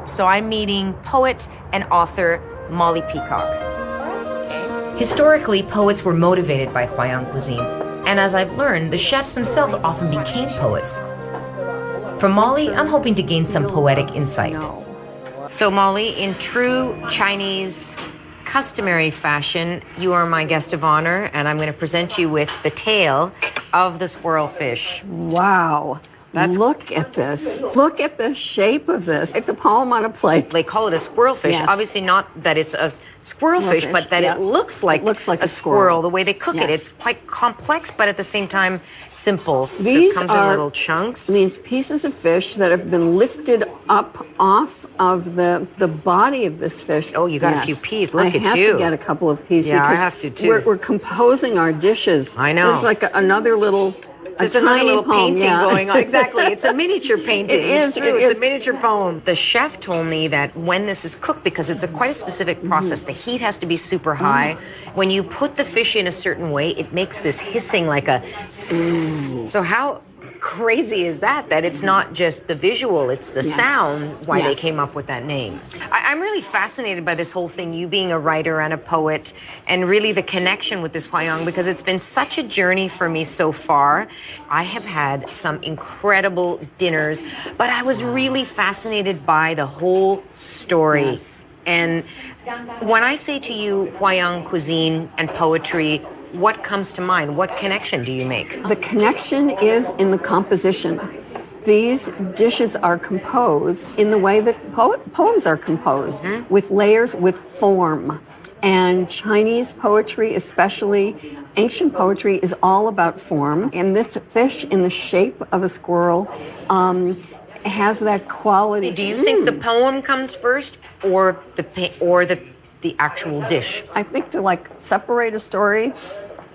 So I'm meeting poet and author Molly Peacock. Historically, poets were motivated by Huayang cuisine, and as I've learned, the chefs themselves often became poets. From Molly, I'm hoping to gain some poetic insight. So Molly, in true Chinese customary fashion, you are my guest of honor, and I'm going to present you with the tail of the squirrel fish. Wow. Look at this. Look at the shape of this. It's a poem on a plate. They call it a squirrel fish. Yes. Obviously not that it's a squirrel fish, but that it looks like a squirrel. The way they cook it. It's quite complex, but at the same time, simple. These so it comes in little chunks. These pieces of fish that have been lifted up off of the body of this fish. Oh, you got a few peas. Look at you. I have to get a couple of peas. Yeah, because I have to too. We're composing our dishes. I know. It's like another little... There's another little painting going on. Exactly. It's a miniature painting. It is. It's a miniature poem. The chef told me that when this is cooked, because it's quite a specific process, the heat has to be super high. When you put the fish in a certain way, it makes this hissing like a... So how crazy is that it's not just the visual, it's the sound why they came up with that name. I'm really fascinated by this whole thing, you being a writer and a poet, and really the connection with this Huayang, because it's been such a journey for me so far. I have had some incredible dinners, but I was really fascinated by the whole story. And when I say to you Huayang cuisine and poetry, what comes to mind? What connection do you make? The connection is in the composition. These dishes are composed in the way that poems are composed, with layers, with form. And Chinese poetry, especially ancient poetry, is all about form. And this fish in the shape of a squirrel has that quality. Do you think the poem comes first, or the actual dish? I think to separate a story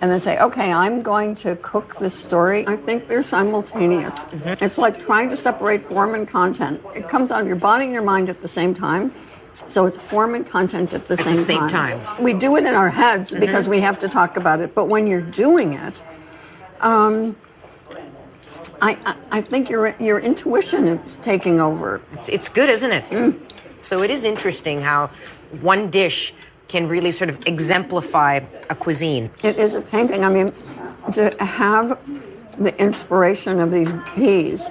and then say, okay, I'm going to cook this story, I think they're simultaneous. It's like trying to separate form and content. It comes out of your body and your mind at the same time. So it's form and content at the same time. We do it in our heads because we have to talk about it. But when you're doing it, I think your intuition is taking over. It's good, isn't it? So it is interesting how one dish can really sort of exemplify a cuisine. It is a painting. I mean, to have the inspiration of these peas,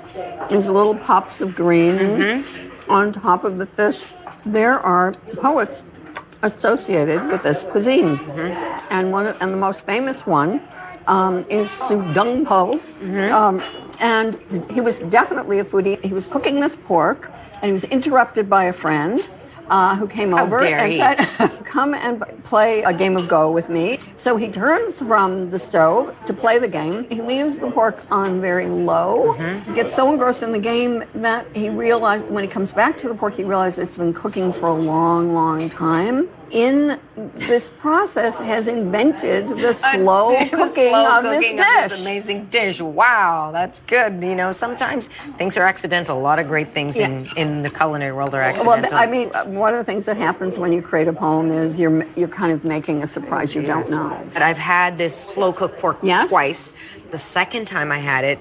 these little pops of green on top of the fish, there are poets associated with this cuisine. And the most famous one is Su Dong Po. And he was definitely a foodie. He was cooking this pork, and he was interrupted by a friend who came over and said, come and play a game of Go with me. So he turns from the stove to play the game. He leaves the pork on very low. He gets so engrossed in the game that he realized, when he comes back to the pork, he realized it's been cooking for a long, long time. In this process, has invented the slow cooking of this dish. This amazing dish. Wow, that's good. You know, sometimes things are accidental. A lot of great things in the culinary world are accidental. Well, I mean, one of the things that happens when you create a poem is you're kind of making a surprise you don't know. But I've had this slow cooked pork twice. The second time I had it,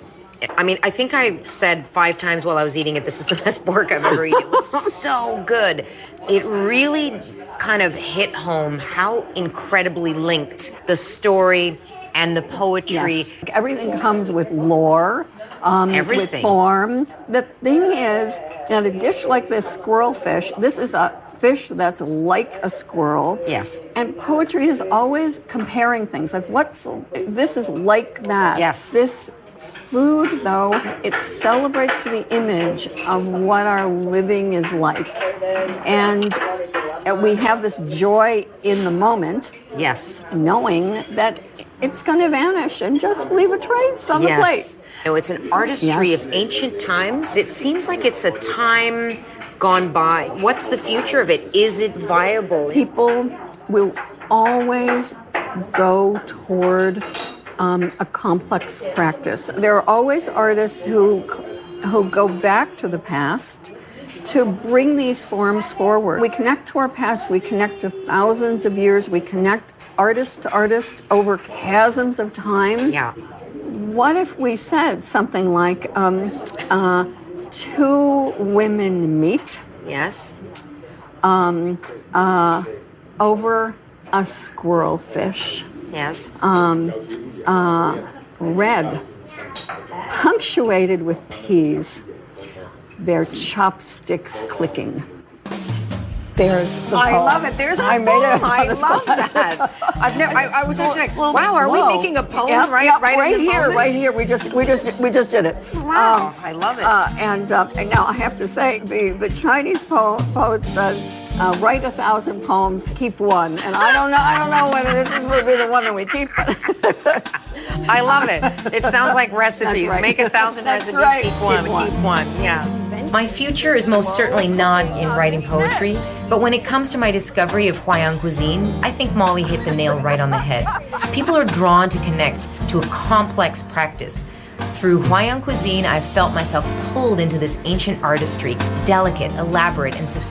I mean, I think I said 5 times while I was eating it, this is the best pork I've ever eaten. It was so good. It really kind of hit home how incredibly linked the story and the poetry. Everything comes with lore, with form. The thing is that a dish like this squirrel fish, this is a fish that's like a squirrel. Yes. And poetry is always comparing things. Like, this is like that. Yes. This food, though, it celebrates the image of what our living is like. And we have this joy in the moment. Yes. Knowing that it's going to vanish and just leave a trace on the plate. No, it's an artistry of ancient times. It seems like it's a time gone by. What's the future of it? Is it viable? People will always go toward a complex practice. There are always artists who go back to the past to bring these forms forward. We connect to our past, we connect to thousands of years, we connect artist to artist over chasms of time. Yeah. What if we said something like, 2 women meet Yes. Over a squirrel fish. Yes. Red, punctuated with peas, their chopsticks clicking. There's the I poem. love it. There's a I poem. made it. I love that. I've never. I was just like, wow, are we making a poem Yep, right yep, in the here, moment? right here. We just did it. Wow, I love it. And now I have to say, the Chinese poet said, write 1,000 poems, keep one. And I don't know whether this would be the one that we keep. I love it. It sounds like recipes. Right. Make 1,000 That's recipes, right. keep one. Yeah. My future is most certainly not in writing poetry, but when it comes to my discovery of Huayang cuisine, I think Molly hit the nail right on the head. People are drawn to connect to a complex practice. Through Huayang cuisine, I've felt myself pulled into this ancient artistry, delicate, elaborate, and sophisticated.